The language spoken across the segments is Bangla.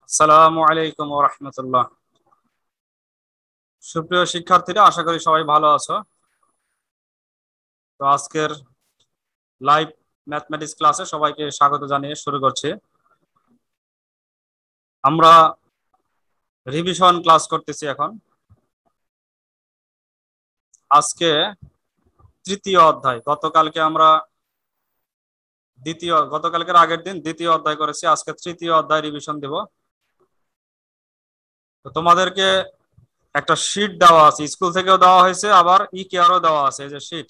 আসসালামু আলাইকুম ওয়া রাহমাতুল্লাহ। সুপ্রিয় শিক্ষার্থীরা, আশা করি সবাই ভালো আছো। তো আজকের লাইভ ম্যাথমেটিক্স ক্লাসে সবাইকে স্বাগত জানিয়ে শুরু করছি। আমরা রিভিশন ক্লাস করতেছি এখন। আজকে তৃতীয় অধ্যায়। গতকালকের আগের দিন দ্বিতীয় অধ্যায় করেছি, আজকে তৃতীয় অধ্যায় রিভিশন দেব। তো তোমাদেরকে একটা শীট দেওয়া আছে, স্কুল থেকেও দেওয়া হয়েছে, আবার কেয়ারও দেওয়া আছে। এই যে শীট,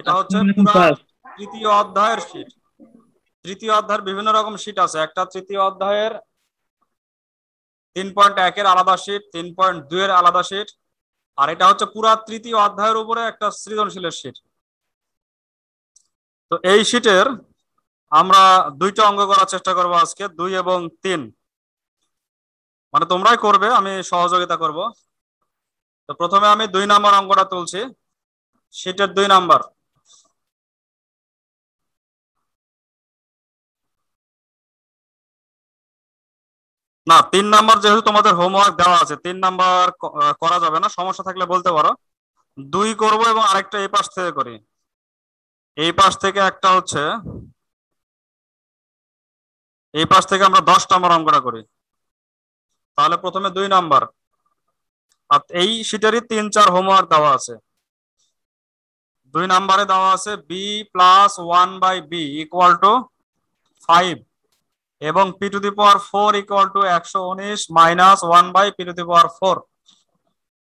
এটা হচ্ছে আসসালামু আলাইকুম পুরা স্যার। তৃতীয় অধ্যায়ের শীট। তৃতীয় অধ্যায়ের বিভিন্ন রকম শীট আছে। একটা তৃতীয় অধ্যায়ের 3.1 এর আলাদা শীট, 3.2 এর আলাদা শীট, আর এটা হচ্ছে পুরা তৃতীয় অধ্যায়ের উপরে একটা সৃজনশীলের শীট। তো এই শীটের আমরা দুইটা অঙ্ক করার চেষ্টা করব আজকে, 2 এবং 3। মানে তোমরাই করবে, আমি সহযোগিতা করব। তো প্রথমে আমি 2 নাম্বার অঙ্কটা তুলছি, শীটের 2 নাম্বার। না, 3 নাম্বার যেহেতু তোমাদের হোমওয়ার্ক দেওয়া আছে, 3 নাম্বার করা যাবে না, সমস্যা থাকলে বলতে পারো। 2 করব এবং আরেকটা এই পাশ থেকে করি। এই পাশ থেকে একটা হচ্ছে, এই পাশ থেকে আমরা 10 নাম্বার অঙ্কটা করি। তাহলে প্রথমে 2 নাম্বার, আর এই শীটেরই 3-4 হোমওয়ার্ক দেওয়া আছে। 2 নাম্বারে দেওয়া আছে B plus 1/b equal to 5 এবং p⁴ equal to 119 minus 1/p⁴।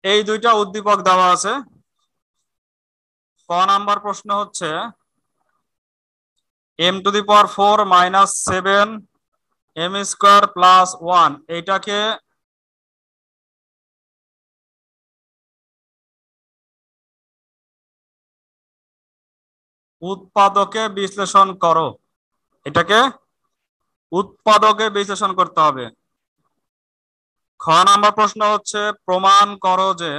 এই দুইটা উদ্দীপক দেওয়া আছে। ক নাম্বার প্রশ্ন হচ্ছে m⁴ মাইনাস 7 m² প্লাস 1, এইটাকে উৎপাদকে বিশ্লেষণ করো। এটাকে উৎপাদকে বিশ্লেষণ করতে হবে। খ নাম্বার প্রশ্ন হচ্ছে প্রমাণ করো যে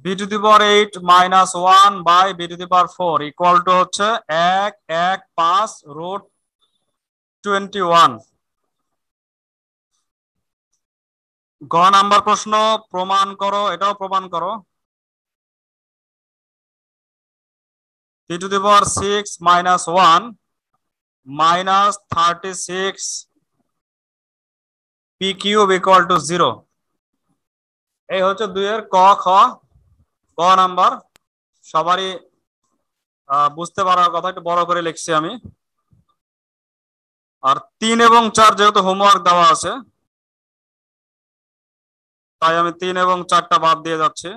b⁸ minus 1/b⁴ equal to হচ্ছে 1,1,5√21। গ নাম্বার প্রশ্ন প্রমাণ করো, এটাও প্রমাণ করো। p⁶ minus 1 minus 36 p³ equal to 0। এই হচ্ছে 2 এর ক খ। ক নাম্বার সবারই বুঝতে পারার কথা, একটু বড় করে লিখছি আমি। আর 3 এবং 4 যেহেতু হোমওয়ার্ক দেওয়া আছে, তাই আমি 3 এবং 4টা বাদ দিয়ে যাচ্ছি।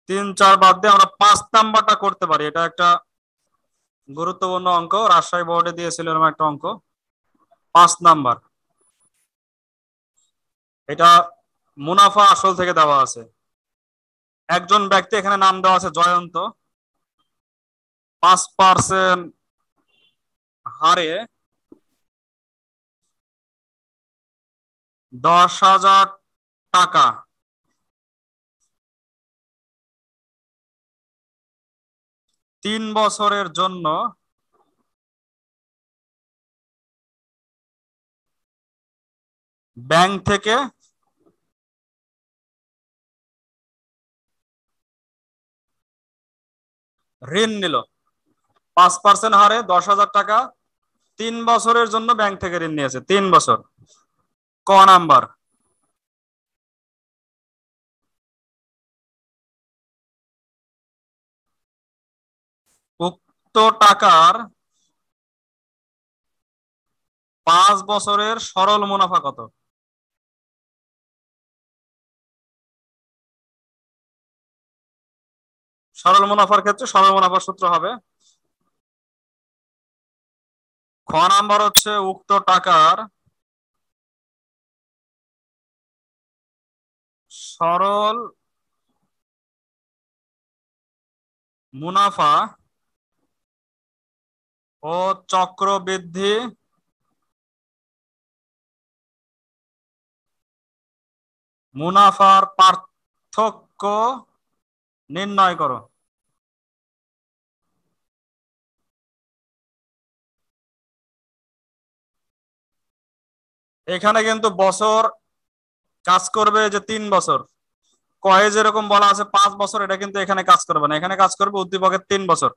তিন চার বাদ দিয়ে আমরা 5 নাম্বারটা করতে পারি। এটা একটা গুরুত্বপূর্ণ অঙ্ক, রাজশাহী বোর্ডে দিয়েছিল এরকম একটা অঙ্ক। 5 নাম্বার, এটা মুনাফা আসল থেকে দেওয়া আছে। একজন ব্যক্তি, এখানে নাম দেওয়া আছে জয়ন্ত, 5% হারে 10,000 টাকা 3 বছরের জন্য ব্যাংক থেকে ঋণ নিল। 5% হারে 10,000 টাকা 3 বছরের জন্য ব্যাংক থেকে ঋণ নিয়েছে, 3 বছর। ক নাম্বার, উক্ত টাকার 5 বছরের সরল মুনাফা কত? সরল মুনাফার ক্ষেত্রে সরল মুনাফার সূত্র হবে, খ নাম্বার হচ্ছে উক্ত টাকার সরল মুনাফা ও চক্রবৃদ্ধি মুনাফার পার্থক্য নির্ণয় করো। এখানে কিন্তু বছর কাজ করবে যে 3 বছর, কয়ে যেরকম বলা আছে 5 বছর, এটা কিন্তু এখানে কাজ করবে না, এখানে কাজ করবে উদ্দীপকের 3 বছর।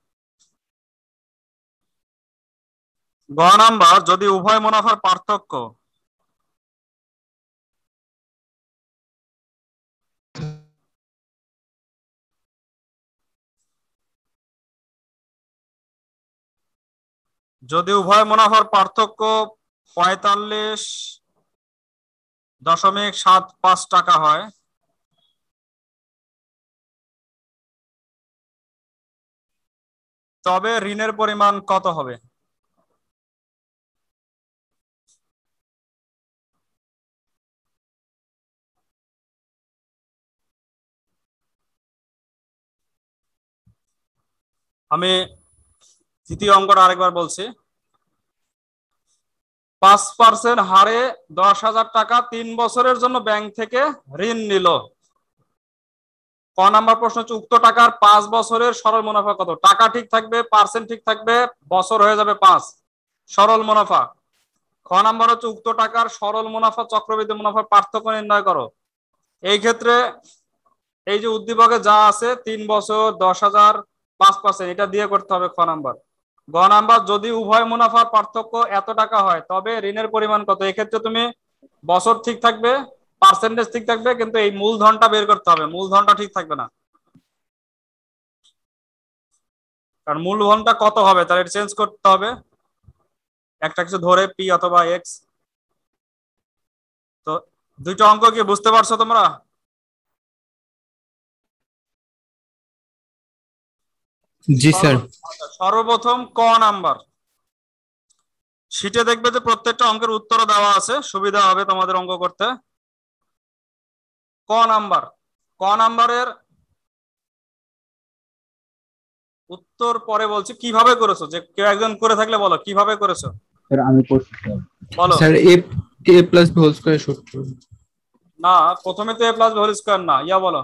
গ নাম্বার, যদি উভয় মুনাফার পার্থক্য যদি উভয় মুনাফার পার্থক্য 45.75 টাকা হয়, তবে ঋণের পরিমাণ কত হবে? আমি তৃতীয় অঙ্কটা আরেকবার বলছি। 5% হারে 10,000 টাকা 3 বছরের জন্য ব্যাংক থেকে ঋণ নিল। ক নাম্বার প্রশ্ন হচ্ছে উক্ত টাকার 5 বছরের সরল মুনাফা কত? টাকা ঠিক থাকবে, পার্সেন্ট ঠিক থাকবে, বছর হয়ে যাবে 5, সরল মুনাফা। খ নাম্বার হচ্ছে উক্ত টাকার সরল মুনাফা চক্রবৃদ্ধি মুনাফার পার্থক্য নির্ণয় করো। এই ক্ষেত্রে এই যে উদ্দীপকে যা আছে 3 বছর 10,000 5%, এটা দিয়ে করতে হবে খ নাম্বার। গ নাম্বার, যদি উভয় মুনাফার পার্থক্য এত টাকা হয় তবে ঋণের পরিমাণ কত? এক্ষেত্রে তুমি বছর ঠিক থাকবে, পার্সেন্টেজ ঠিক থাকবে, কিন্তু এই মূলধনটা বের করতে হবে, মূলধনটা ঠিক থাকবে না, কারণ মূলধনটা কত হবে তাহলে এটা চেঞ্জ করতে হবে, একটা কিছু ধরে পি অথবা এক্স। তো দুইটা অঙ্ক কি বুঝতে পারছো তোমরা? জি স্যার। সর্বপ্রথম ক নাম্বার শিটে দেখবে যে প্রত্যেকটা অঙ্কের উত্তর দেওয়া আছে, সুবিধা হবে তোমাদের অঙ্ক করতে। ক নাম্বারের উত্তর পরে বলছি, কিভাবে করেছো, যে কেউ একজন করে থাকলে বলো কিভাবে করেছো। স্যার আমি করছি স্যার। বলো। স্যার এ প্লাস বি হোল স্কয়ার সূত্র। না, প্রথমে তো এ প্লাস বি হোল স্কয়ার না, ইয়া বলো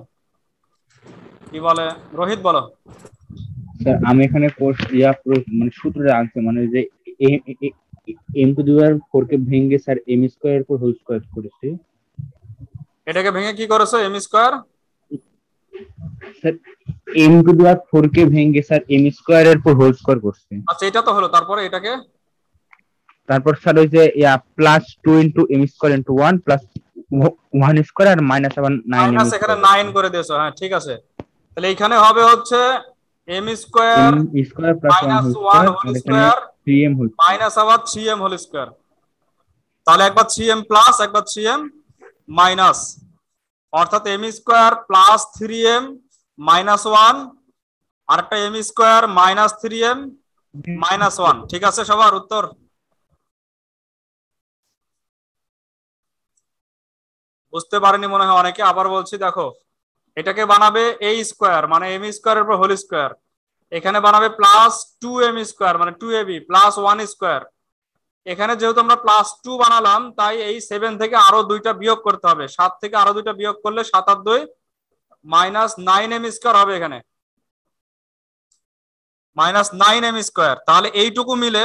কি বলে, রোহিত বলো। স্যার আমি এখানে কোর্স মানে সূত্রে আনছি, মানে যে এম টু দি পাওয়ার 4 কে ভেঙে স্যার এম স্কয়ার এর হোল স্কয়ার করেছি। এটাকে ভেঙে কি করেছো? M square. Sir M to the power 4 কে ভেঙে স্যার এম স্কয়ার এর হোল স্কয়ার করছি। আচ্ছা, এটা তো হলো, তারপরে এটাকে তারপর স্যার ওই যে plus 2 into M square into 1 plus 1 square আর মাইনাস আবার 9 এম মাইনাস এখানে স্কয়ার 9 করে দিয়েছো, হ্যাঁ ঠিক আছে। তাহলে এখানে হবে হচ্ছে M M square square plus 1 minus whole 1 square whole আর এখানে square 3m whole square. Minus আবার 3m হোল স্কয়ার। তাহলে একবার 3m প্লাস একবার 3m মাইনাস, অর্থাৎ M square plus 3m minus 1 আর একটা M square minus 3m minus 1। ঠিক আছে সবার উত্তর? বুঝতে পারেনি মনে হয় অনেকে, আবার বলছি দেখো, এটাকে বানাবে এ স্কয়ার মানে এম স্কয়ার এর উপর হোল স্কয়ার, এখানে বানাবে প্লাস 2m স্কয়ার মানে 2ab প্লাস 1 স্কয়ার। এখানে যেহেতু আমরা প্লাস 2 বানালাম তাই এই 7 থেকে আরো দুইটা বিয়োগ করতে হবে, 7 থেকে আরো দুইটা বিয়োগ করলে 7 আর 2 মাইনাস 9m স্কয়ার হবে, এখানে মাইনাস 9m স্কয়ার। তাহলে এইটুকু মিলে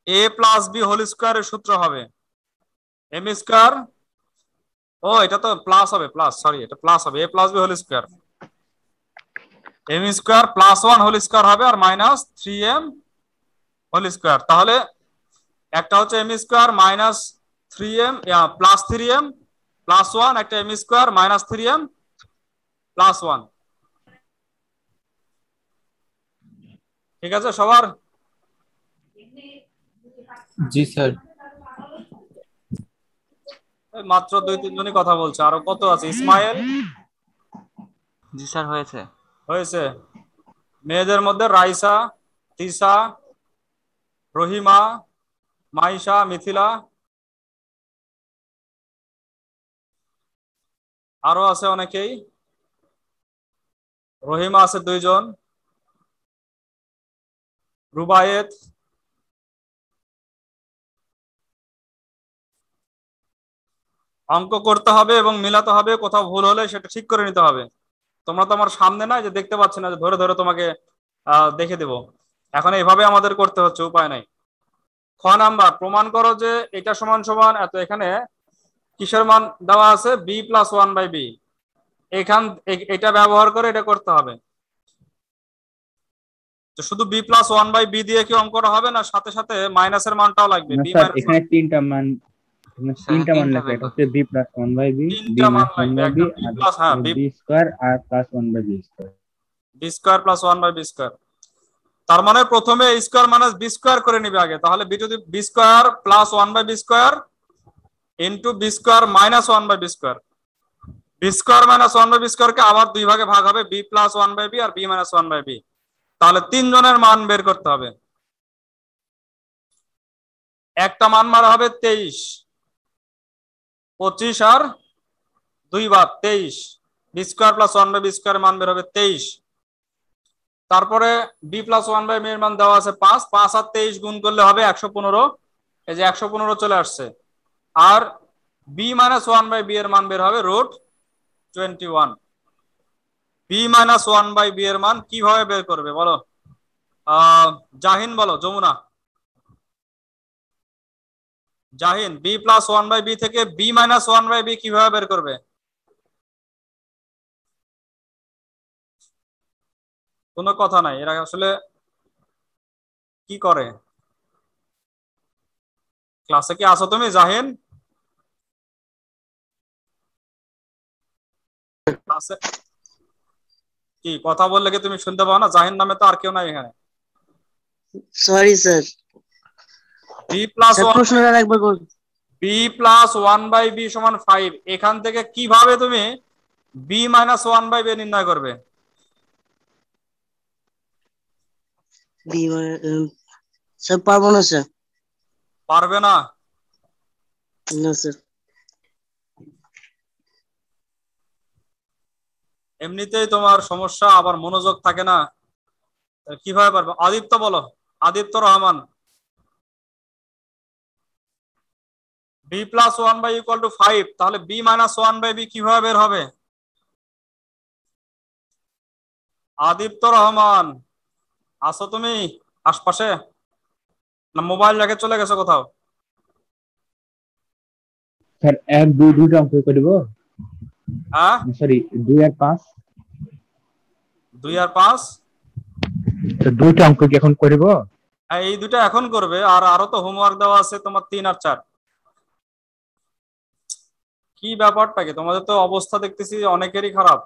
এ প্লাস বি হোল স্কয়ারের সূত্র হবে এম স্কয়ার, ও এটা তো প্লাস হবে, প্লাস সরি এটা প্লাস হবে, A plus B whole square M square plus 1 whole square হবে আর মাইনাস 3m হোল স্কয়ার। তাহলে একটা হচ্ছে M square minus 3m plus 3m plus 1, একটা M square minus 3m plus 1। ঠিক আছে সবার? জি স্যার। মাত্র 2-3 জনই কথা বলছে, আরো কত আছে? ইসমাইল? জি স্যার হয়েছে। হয়েছে। মেয়েদের মধ্যে রাইসা, তিসা, রহিমা, মাইশা, মিথিলা, আরো আছে অনেকেই। রহিমা আছে 2 জন, রুবায়েত, অঙ্ক করতে হবে এবং মিলাতে হবে, কোথাও ভুল হলে সেটা ঠিক করে নিতে হবে। তোমরা তো আমার সামনে না, যে দেখতে পাচ্ছ না, যে ধরে ধরে তোমাকে দেখে দেব। এখন এইভাবে আমাদের করতে হচ্ছে, উপায় নাই। খ নাম্বার, প্রমাণ করো যে এটা সমান সমান এত। এখানে কিসের মান দেওয়া আছে? B plus one by B. এটা ব্যবহার করে এটা করতে হবে। তো শুধু B plus one by B দিয়ে কি অঙ্কটা হবে না, সাথে সাথে মাইনাসের মানটাও লাগবে? না বি স্যার, মাইনাস এখানে তিনটা মান, স্যার তিনটা মান তিনটা লাগবে। বের এটা করো। হচ্ছে B plus one by B, B তিনটা মান মাইনাস ওয়ান লাগবে, বাই একটা বি, বি আর প্লাস, হ্যাঁ, বি বি স্কোয়ার আর plus one by B square. B square plus one by B square. তার মানে প্রথমে স্কোয়ার মাইনাস বি স্কোয়ার করে নিবে আগে। তাহলে B to the B square plus one by B square into B square minus one by B square. B square minus one by B স্কোয়ারকে আবার দুই ভাগে ভাগ হবে, B plus one by B আর B minus one by B. তাহলে তিনজনের মান বের করতে হবে। একটা মান মারা হবে 23, 25 আর 2 বাদ 23। B square plus one by B square মান বের হবে 23। তারপরে B plus one by B এর মান দেওয়া আছে 5, 5 আর 23 গুণ করলে হবে 115। এই যে 115 চলে আসছে। আর B minus one by B এর মান বের হবে √21। B minus one by B এর মান কিভাবে বের করবে বলো? জাহিন বলো, Jamuna. Jahin, B plus one by B থেকে B minus one by B কিভাবে বের করবে? কোনো কথা নাই, এরা আসলে কি করে? ক্লাসে কি আসো তুমি জাহিন? ক্লাসে কি কথা বললে কি তুমি শুনতে পাও না? জাহিন নামে তো আর কেউ নাই এখানে। Sorry sir, B plus sir one প্রশ্নটা একবার করুন। B plus one by B সমান 5। এখান থেকে কিভাবে তুমি B minus one by B নির্ণয় করবে? স্যার পারবো না স্যার। পারবে না? না স্যার। এমনিতেই তোমার সমস্যা, আবার মনোযোগ থাকে না, কিভাবে পারবে? আদিত্য বলো, Aditya Rahman. B plus one by equal to 5, তাহলে B minus one by B কিভাবে বের হবে? আদিত্য রহমান, আসো তুমি আশপাশে, না মোবাইল রেখে চলে গেছো কোথাও? স্যার 1 2 দুইটা অঙ্ক করব। হ্যাঁ, সরি, 2 আর 5। 2 আর 5? তো দুইটা অঙ্ক কি এখন করব? হ্যাঁ, এই দুটো এখন করবে। আর আরো তো হোমওয়ার্ক দেওয়া আছে তোমার 3 আর 4। কি ব্যাপারটা কি তোমাদের? তো অবস্থা দেখতেছি অনেকেরই খারাপ,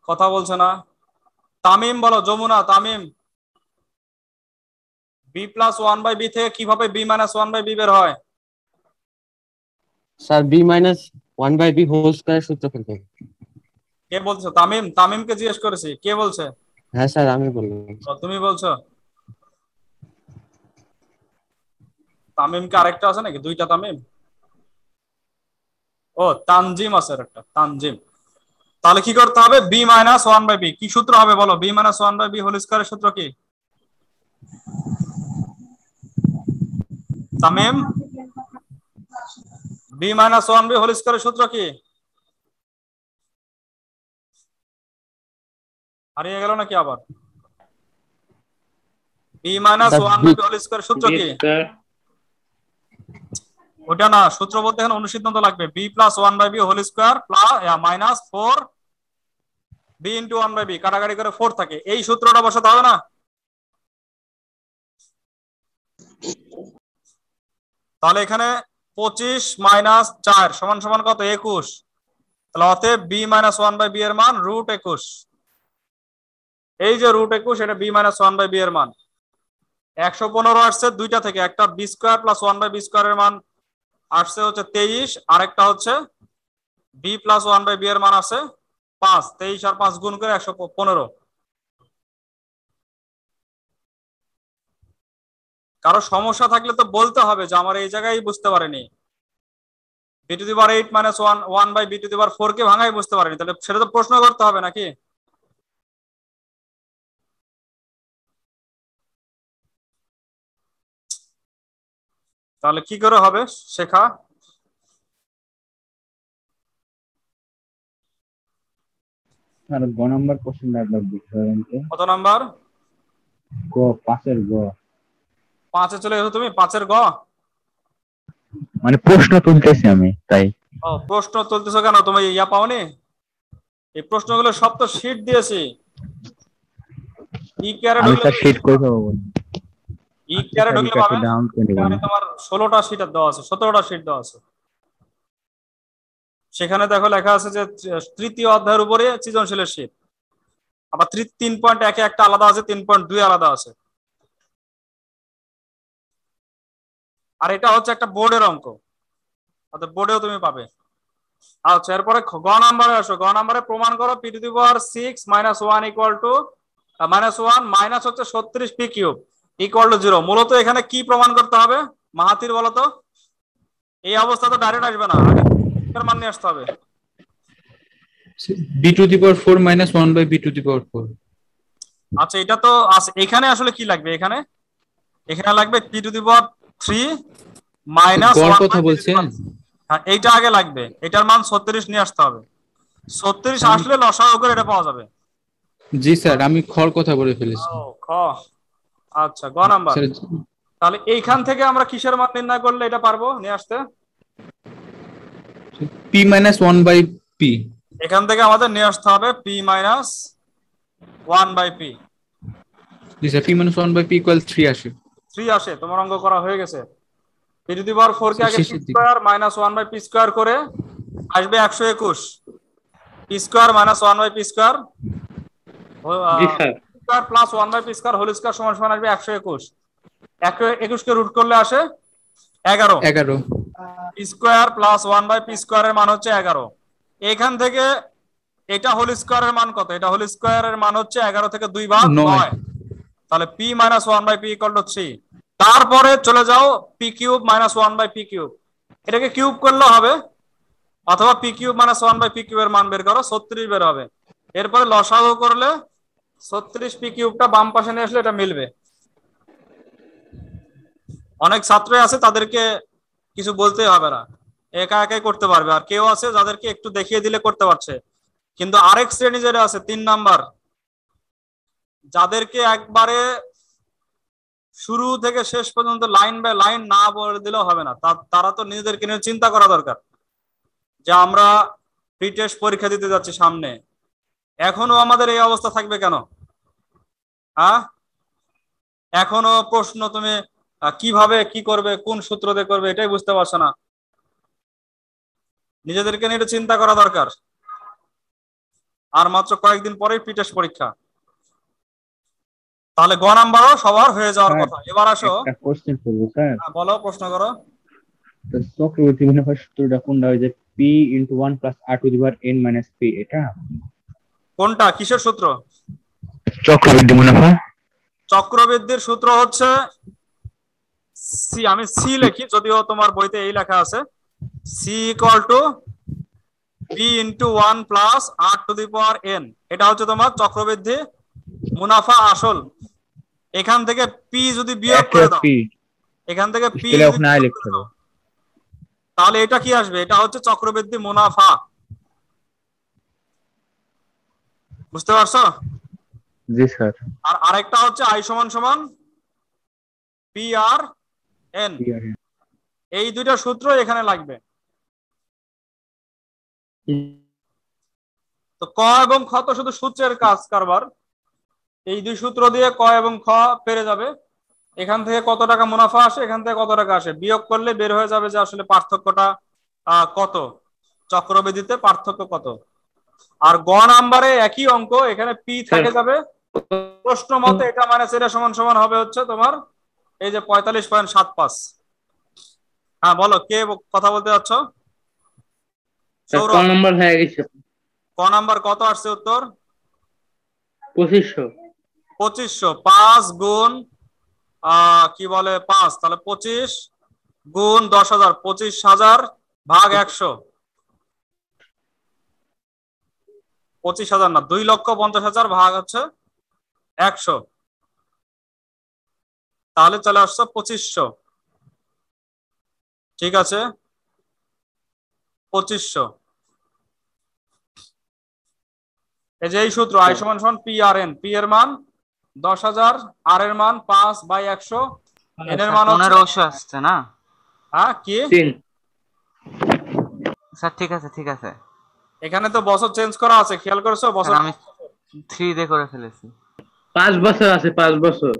কথা বলছে না। তামিম বলো, Jamuna, Tamim. B plus one by B থেকে কিভাবে B minus one by B বের হয়? Sir B minus one by B whole square সূত্র ফেলতে হবে। কে বলছো? তামিম, তামিমকে জিজ্ঞেস করেছি, কে বলছে? হ্যাঁ স্যার আমি বললাম। তুমি বলছো? তামিমকে আরেকটা আছে নাকি? দুইটা তামিম? ও তানজিম আছে একটা, তানজিম। তাহলে কি করতে হবে? B minus one by B. কি সূত্র হবে বলো? B minus one by B whole স্কয়ারের সূত্র কি? Tamim, B minus one B whole স্কয়ারের সূত্র কি? হারিয়ে গেল নাকি আবার? B minus one by B whole স্কয়ারের সূত্র কি? ওটা না, সূত্র বলতে এখানে অনুসিদ্ধান্ত লাগবে। B plus one by B whole square plus minus 4 B into one by B, কাটাকাটি করে 4 থাকে। এই সূত্রটা বসাতে হবে না? তাহলে এখানে 25 মাইনাস 4 সমান সমান কত? 21। তাহলে অতএব B minus one by B এর মান √21। এই যে √21, এটা B minus one by B এর মান। 115 আসছে দুইটা থেকে, একটা B square plus one by B স্কোয়ারের মান আসছে হচ্ছে 23, আরেকটা হচ্ছে B plus one by B এর মান আছে 5। 23 আর 5 গুণ করে 115। কারো সমস্যা থাকলে তো বলতে হবে যে আমার এই জায়গায় বুঝতে পারেনি। B to the power 8 minus 1 1 by B to the power 4 কে ভাঙাই বুঝতে পারেনি, তাহলে সেটা তো প্রশ্ন করতে হবে নাকি? তাহলে কি করে হবে শেখা? স্যার গ নাম্বার কোশ্চেনটা একবার বুঝাবেন তো। কত নাম্বার? গ, 5-এর গ। 5-এ চলে গেছো তুমি? 5-এর গ? মানে প্রশ্ন তুলতেছি আমি তাই। ও, প্রশ্ন তুলতেছো কেন? তুমি ইয়া পাওনি? এই প্রশ্নগুলো সব তো শীট দিয়েছি। ই কেয়ারে আমি ঢুকলে স্যার শিট করে দেবো বলুন। ই আচ্ছা কেয়ারে স্যার ঢুকলে এটা একটু পাবে। ডাউন করে দেবেন। এখানে তোমার 16টা শীট দেওয়া আছে, 17টা শীট দেওয়া আছে। সেখানে দেখো লেখা আছে যে তৃতীয় অধ্যায়ের উপরে সৃজনশীলের শীট। আবার 3.1 একটা আলাদা আছে, 3.2 আলাদা আছে। আর এটা হচ্ছে একটা বোর্ডের অঙ্ক, অর্থাৎ বোর্ডেও তুমি পাবে। আচ্ছা, এরপরে গ নাম্বারে আসো। গ নাম্বারে প্রমাণ করো P two the power 6 - 1 equal to -1 minus হচ্ছে 36 পি কিউব ইকুয়াল টু 0। মূলত এখানে কি প্রমাণ করতে হবে মাহাতির বলো তো? এই অবস্থা তো ডাইরেক্ট আসবে না, আগে এর মান নিয়ে আসতে হবে। b to the power 4 minus 1 by b to the power 4. আচ্ছা, এটা তো আছে। এখানে আসলে কি লাগবে? এখানে এখানে লাগবে P two the power 3 minus গড় 1 কথা বলছেন? হ্যাঁ, এইটা আগে লাগবে। এটার মান 36 নিয়ে আসতে হবে। 36 আসলে লসাগু করে এটা পাওয়া যাবে। জি স্যার, আমি খর কথা বলে ফেলেছি। ও, খ। আচ্ছা, গ নাম্বার। স্যার তাহলে এইখান থেকে আমরা কিসের মান নির্ণয় করলে এটা পারবো নিয়ে আসতে? p minus 1 by p. এখান থেকে আমাদের নিয়ে আসতে হবে পি মাইনাস 1 বাই পি। জি sir, p minus 1 by p equal 3 আসে। 3 আসে। তোমার অঙ্ক করা হয়ে গেছে। পি টু দি পাওয়ার 4 কে আগে পি শেষের দিকে। Square minus 1 by p square করে আসবে 121। P square minus 1 by p square জি sir. Square plus 1 by p square whole square সমান সমান আসবে 121। 121 কে রুট করলে আসে 11। 11। P square plus 1 by P স্কয়ারের মান হচ্ছে 11। এখান থেকে এটা হোল স্কয়ারের মান কত? এটা হোল স্কয়ারের মান হচ্ছে 11 থেকে 2 ভাগ 9। তাহলে p minus 1 by p equal to 3। তারপরে চলে যাও p cube minus 1 by p cube. এটাকে কিউব করলে হবে, অথবা p cube minus 1 by p কিউবের মান বের করো, 36 বের হবে। এরপরে লসাগু করলে 36 পি কিউবটা বাম পাশে নিয়ে আসলে এটা মিলবে। অনেক ছাত্রই আছে, তাদেরকে কিছু বলতে হবে না, একা একাই করতে পারবে। আর কেউ আছে যাদেরকে একটু দেখিয়ে দিলে করতে পারছে। কিন্তু আরেক শ্রেণী যেটা আছে 3 নাম্বার, যাদেরকে একবারে শুরু থেকে শেষ পর্যন্ত লাইন বাই লাইন না বলে দিলেও হবে না, তারা তো নিজেদেরকে নিয়ে চিন্তা করা দরকার যে আমরা প্রি টেস্ট পরীক্ষা দিতে যাচ্ছি সামনে, এখনো আমাদের এই অবস্থা থাকবে কেন? হ্যাঁ, এখনো প্রশ্ন তুমি কিভাবে কি করবে, কোন সূত্র দিয়ে করবে, এটাই বুঝতে পারছো না। নিজেদেরকে নিয়ে একটু চিন্তা করা দরকার। আর মাত্র কয়েকদিন পরেই প্রি টেস্ট পরীক্ষা। তাহলে গ নাম্বারও সবার হয়ে যাওয়ার কথা। এবার আসো, একটা কোশ্চেন করবো স্যার। বলো, প্রশ্ন করো। তো চক্রবর্তী মুনাফার সূত্রটা কোনটা? ওই যে p × 1 + r to the power n - p, এটা কোনটা? কিসের সূত্র? চক্রবৃদ্ধি মুনাফা। চক্রবৃদ্ধির সূত্র হচ্ছে সি। আমি সি লিখি, যদিও তোমার বইতে এই লেখা আছে, c equal to p into 1 plus r to the power n। এটা হচ্ছে তোমার চক্রবৃদ্ধি মুনাফা আসল। এখান থেকে পি যদি বিয়োগ করে দাও, এখান থেকে পি তাহলে এটা কি আসবে? এটা হচ্ছে চক্রবৃদ্ধি মুনাফা। বুঝতে পারছো? জি স্যার। আর আরেকটা হচ্ছে আই সমান সমান পি আর এন। এই দুইটা সূত্র এখানে লাগবে। তো ক এবং খ তো শুধু সূত্রের কাজ কারবার। এই দুই সূত্র দিয়ে ক এবং খ পেরে যাবে। এখান থেকে কত টাকা মুনাফা আসে, এখান থেকে কত টাকা আসে, বিয়োগ করলে বের হয়ে যাবে যে আসলে পার্থক্যটা কত, চক্রবৃদ্ধিতে পার্থক্য কত। আর গ নাম্বারে একই অঙ্ক, এখানে পি থেকে যাবে প্রশ্ন মতে, এটা মানে সেটা সমান সমান হবে হচ্ছে তোমার এই যে 45.75। হ্যাঁ বলো, কে কথা বলতে যাচ্ছ? ক নাম্বার হয়ে গেছে। ক নাম্বার কত আসছে উত্তর? 2500। 2500। 5 গুণ কি বলে 5, তাহলে 25 গুণ 10,000, 25,000 ভাগ 100। 25,000 না, 2,50,000 ভাগ হচ্ছে 100, তাহলে চলে আসছে 2500। ঠিক আছে, 2500। এই যে এই সূত্র আই সমান সমান পি আর এন, পি এর মান 10,000, আর এর মান 5/100, এন এর মান হচ্ছে 1500 আসছে না হ্যাঁ কি স্যার? ঠিক আছে ঠিক আছে এখানে তো বছর চেঞ্জ করা আছে, খেয়াল করেছো? বছর স্যার আমি 3 দিয়ে করে ফেলেছি। 5 বছর আছে, 5 বছর।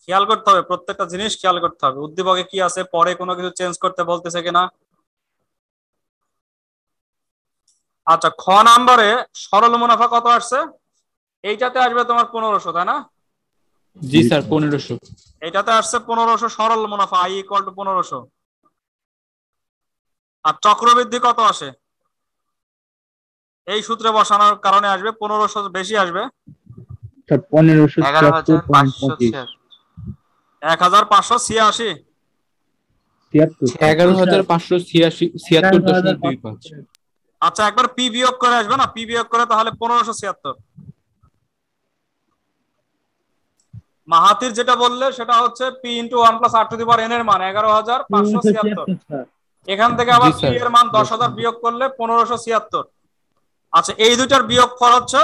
খেয়াল করতে হবে, প্রত্যেকটা জিনিস খেয়াল করতে হবে। উদ্দীপকে কি আছে, পরে কোনো কিছু চেঞ্জ করতে বলতেছে কিনা। আচ্ছা, খ নাম্বারে সরল মুনাফা কত আসছে? এইটাতে আসবে তোমার 1500, তাই না? জি স্যার 1500। এইটাতে আসছে 1500 সরল মুনাফা, আই ইকুয়াল টু 1500। আর চক্রবৃদ্ধি কত আসে? এই সূত্রে বসানোর কারণে আসবে 1500 বেশি আসবে, 11,586। 1586। 11,586.25। আচ্ছা, একবার পি বিয়োগ করে আসবে না, পি বিয়োগ করে তাহলে 1576। মাহাতির যেটা বললে সেটা হচ্ছে p into 1 plus r to the power n এর মান 11,576। এখান থেকে আবার পি এর মান 10,000 বিয়োগ করলে 1576। আচ্ছা, এই দুটার বিয়োগ ফল হচ্ছে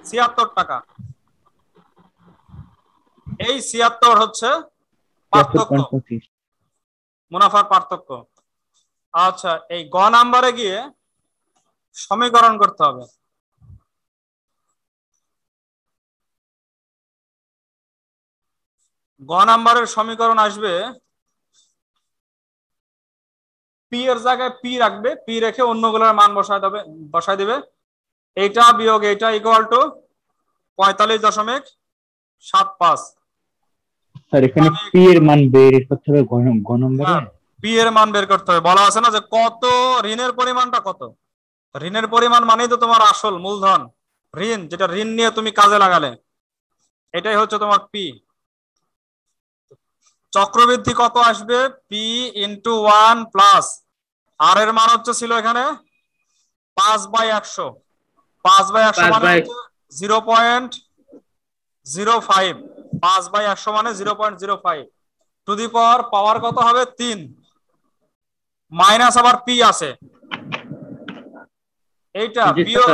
76 টাকা। এই 76 হচ্ছে পার্থক্য, মুনাফার পার্থক্য। আচ্ছা, এই গ নাম্বারে গিয়ে সমীকরণ করতে হবে। গ নাম্বারের সমীকরণ আসবে, পি এর জায়গায় পি রাখবে, পি রেখে অন্যগুলোর মান বসায় দিবে। এইটা বিয়োগ এইটা ইকুয়াল টু 45.75। স্যার এখানে পি এর মান বের করতে হবে গ নম্বরে। পি এর মান বের করতে হবে। বলা আছে না যে কত ঋণের পরিমাণটা কত। ঋণের পরিমাণ মানেই তো তোমার আসল মূলধন, ঋণ যেটা ঋণ নিয়ে তুমি কাজে লাগালে, এটাই হচ্ছে তোমার পি। চক্রবৃদ্ধি কত আসবে? পি ইন্টু 1 প্লাস আর এর মান হচ্ছে ছিল এখানে 5/100। 5/100 মানে 0.05। 5/100 মানে 0.05 টু দি পাওয়ার কত হবে? 3 মাইনাস আবার পি আছে, এইটা বিয়োগ,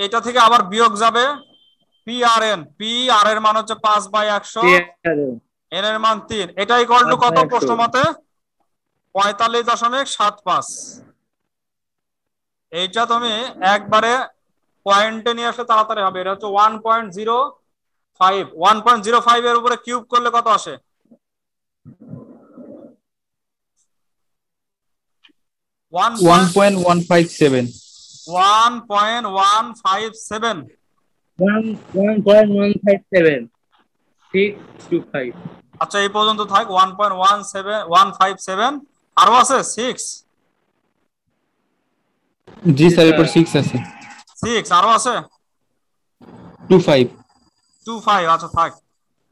এটা থেকে আবার বিয়োগ যাবে P R N. P R এর মান হচ্ছে 5/100, এন এর মান 3। এটা ইকুয়াল টু কত প্রশ্ন মতে? 45.75। এইটা তুমি একবারে পয়েন্টে নিয়ে আসলে তাড়াতাড়ি হবে। এটা হচ্ছে 1.05। 1.05 এর উপরে কিউব করলে কত আসে? 1.157। 1.157। 1.157,625। আচ্ছা, এই পর্যন্ত থাক। 1.157 আরো আছে 6। জি স্যার এরপর 6 আছে। 6 আরো আছে 25। আচ্ছা থাক,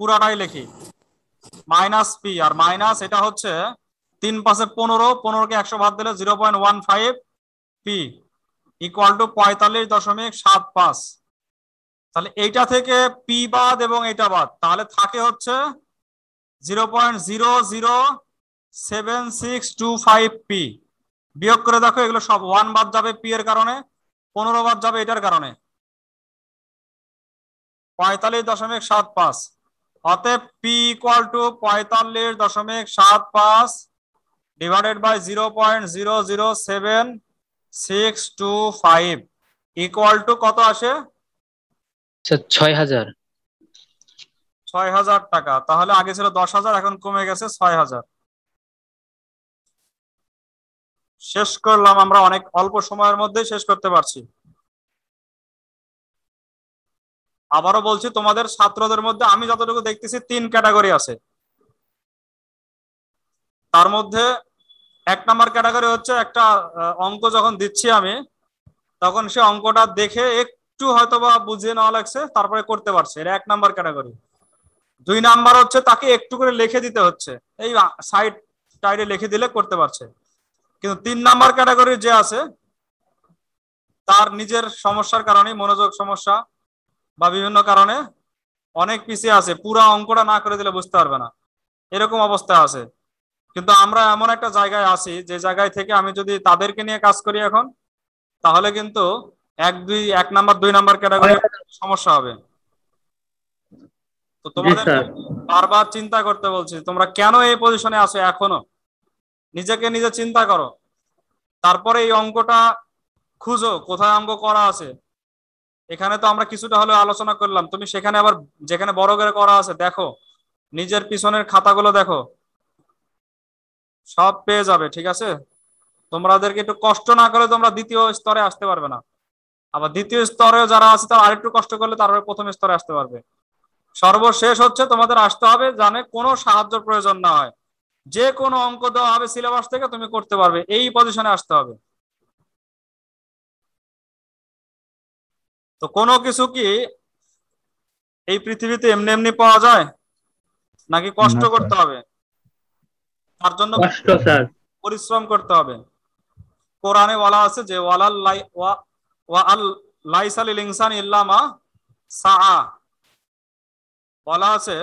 পুরাটাই লিখি। মাইনাস পি আর মাইনাস এটা হচ্ছে 3 5 15, 15 কে 100 ভাগ দিলে 0.15 পি ইকুয়াল টু 45.75। তাহলে এইটা থেকে পি বাদ এবং এটা বাদ, তাহলে থাকে হচ্ছে 0.007625 পি। বিয়োগ করে দেখো, এগুলো সব 1 বাদ যাবে পি এর কারণে, 15 বাদ যাবে এটার কারণে, 45.75। অতএব p equal to 45.75 divided by 0.007625 equal to কত আসে? 6,000। 6,000 টাকা। তাহলে আগে ছিল 10,000, এখন কমে গেছে 6,000। শেষ করলাম আমরা, অনেক অল্প সময়ের মধ্যে শেষ করতে পারছি। আবারও বলছি, তোমাদের ছাত্রদের মধ্যে আমি যতটুকু দেখতেছি 3 ক্যাটাগরি আছে। তার মধ্যে 1 নাম্বার ক্যাটাগরি হচ্ছে একটা অঙ্ক যখন দিচ্ছি আমি, তখন সে অঙ্কটা দেখে একটু হয়তোবা বুঝিয়ে নেওয়া লাগছে, তারপরে করতে পারছে, এটা 1 নাম্বার ক্যাটাগরি। 2 নাম্বার হচ্ছে তাকে একটু করে লিখে দিতে হচ্ছে, এই সাইড টাইডে লিখে দিলে করতে পারছে। কিন্তু 3 নাম্বার ক্যাটাগরি যে আছে, তার নিজের সমস্যার কারণে, মনোযোগ সমস্যা বা বিভিন্ন কারণে অনেক পিছিয়ে আছে, পুরা অঙ্কটা না করে দিলে বুঝতে পারবে না, এরকম অবস্থা আছে। কিন্তু আমরা এমন একটা জায়গায় আছি যে জায়গায় থেকে আমি যদি তাদেরকে নিয়ে কাজ করি এখন, তাহলে কিন্তু 1 নাম্বার 2 নাম্বার ক্যাটাগরি সমস্যা হবে। তো তোমাদের বারবার চিন্তা করতে বলছি, তোমরা কেন এই পজিশনে আছো এখনো, নিজেকে নিজে চিন্তা করো। তারপরে এই অঙ্কটা খুঁজো কোথায় অঙ্ক করা আছে। এখানে তো আমরা কিছুটা হলেও আলোচনা করলাম, তুমি সেখানে আবার যেখানে বড় করে করা আছে দেখো, নিজের পিছনের খাতাগুলো দেখো, সব পেয়ে যাবে। ঠিক আছে, তোমাদেরকে একটু কষ্ট না করলে তোমরা দ্বিতীয় স্তরে আসতে পারবে না। আবার দ্বিতীয় স্তরে যারা আছে তারা আরেকটু কষ্ট করলে তারপরে প্রথম স্তরে আসতে পারবে। সর্বশেষ হচ্ছে তোমাদের আসতে হবে জানে কোনো সাহায্য প্রয়োজন না হয়, যে কোনো অঙ্ক দেওয়া হবে সিলেবাস থেকে তুমি করতে পারবে, এই পজিশনে আসতে হবে। তো কোনো কিছু কি এই পৃথিবীতে এমনি এমনি পাওয়া যায় নাকি কষ্ট করতে হবে? তার জন্য কষ্ট স্যার, পরিশ্রম করতে হবে। কোরআনে বলা আছে যে ওয়াল লাইসা লিল ইনসানি ইল্লা মা সাআ, বলা আছে,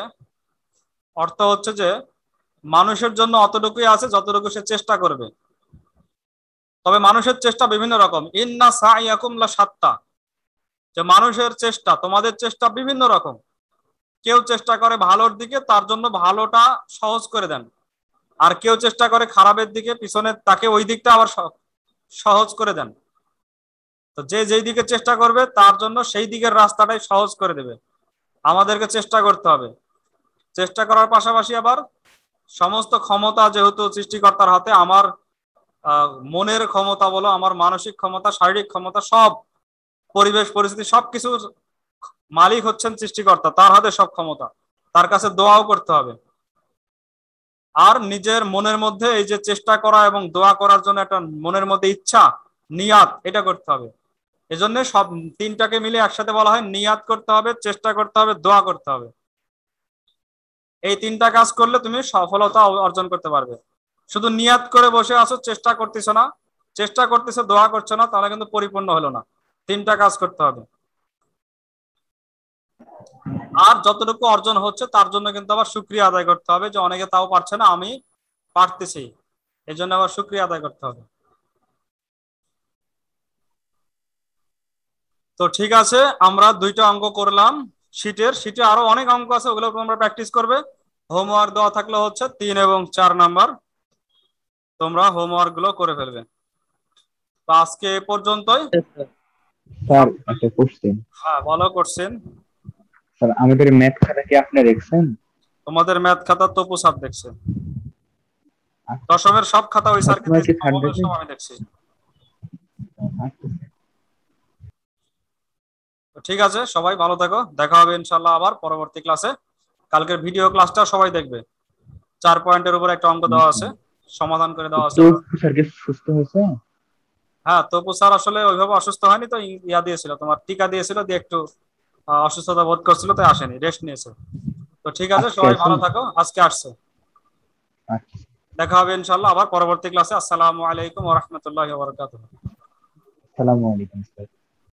অর্থ হচ্ছে যে মানুষের জন্য অতটুকুই আছে যতটুকু সে চেষ্টা করবে। তবে মানুষের চেষ্টা বিভিন্ন রকম, ইন্না সাইয়াকুম লাশাত্তা, যে মানুষের চেষ্টা, তোমাদের চেষ্টা বিভিন্ন রকম। কেউ চেষ্টা করে ভালোর দিকে, তার জন্য ভালোটা সহজ করে দেন, আর কেউ চেষ্টা করে খারাপের দিকে, পিছনে তাকে ওই দিকটা আবার সহজ করে দেন। তো যে যেই দিকে চেষ্টা করবে তার জন্য সেই দিকের রাস্তাটাই সহজ করে দেবে। আমাদেরকে চেষ্টা করতে হবে, চেষ্টা করার পাশাপাশি আবার সমস্ত ক্ষমতা যেহেতু সৃষ্টিকর্তার হাতে, আমার মনের ক্ষমতা বলো, আমার মানসিক ক্ষমতা, শারীরিক ক্ষমতা, সব পরিবেশ পরিস্থিতি সবকিছু মালিক হচ্ছেন সৃষ্টিকর্তা, তার হাতে সব ক্ষমতা। তার কাছে দোয়াও করতে হবে। আর নিজের মনের মধ্যে এই যে চেষ্টা করা এবং দোয়া করার জন্য একটা মনের মধ্যে ইচ্ছা, নিয়াত, এটা করতে হবে। এজন্য সব তিনটাকে মিলে একসাথে বলা হয় নিয়াত করতে হবে, চেষ্টা করতে হবে, দোয়া করতে হবে। এই তিনটা কাজ করলে তুমি সফলতা অর্জন করতে পারবে। শুধু নিয়াত করে বসে আছো, চেষ্টা করতেছো না, চেষ্টা করতেছো দোয়া করছো না, তাহলে কিন্তু পরিপূর্ণ হলো না। তিনটা কাজ করতে হবে। আর যতটুকু অর্জন হচ্ছে তার জন্য কিন্তু আবার শুকরিয়া আদায় করতে হবে, যে অনেকে তাও পারছে না, আমি পারতেছি, এই জন্য আবার শুকরিয়া আদায় করতে হবে। তো ঠিক আছে, আমরা 2টা অঙ্ক করলাম শীটে আরো অনেক অঙ্ক আছে, ওগুলো তোমরা প্র্যাকটিস করবে। হোমওয়ার্ক দেওয়া থাকলে হচ্ছে 3 এবং 4 নাম্বার, তোমরা হোমওয়ার্ক গুলো করে ফেলবে। তো আজকে এ পর্যন্তই। স্যার একটা কোশ্চেন। হ্যাঁ বলো কোশ্চেন। স্যার আমাদের ম্যাথ খাতা কি আপনি দেখছেন? তোমাদের ম্যাথ খাতা তপু স্যার দেখছে, দশমের সব খাতা ওই স্যারকে আপনার কি দিয়েছে, স্যার নবমের দেখেন? সব আমি দেখছি। তো ঠিক আছে, সবাই ভালো থাকো, দেখা হবে ইনশাল্লাহ আবার পরবর্তী ক্লাসে। কালকের ভিডিও ক্লাসটা সবাই দেখবে। 4 পয়েন্টের উপর একটা অঙ্ক দেওয়া আছে, সমাধান করে দেওয়া আছে। তপু স্যার কি সুস্থ হয়েছে? হ্যাঁ তপু স্যার আসলে ওইভাবে অসুস্থ হয়নি, তো ইয়া দিয়েছিল, তোমার টিকা দিয়েছিল, দিয়ে একটু অসুস্থতা বোধ করছিল, তাই আসেনি, রেস্ট নিয়েছে। তো ঠিক আছে, সবাই ভালো থাকো, আজকে আসছে। আচ্ছা, দেখা হবে ইনশাল্লাহ আবার পরবর্তী ক্লাসে। আসসালামু আলাইকুম ওয়া রাহমাতুল্লাহি ওয়া বারাকাতুহু। আসসালামু আলাইকুম স্যার।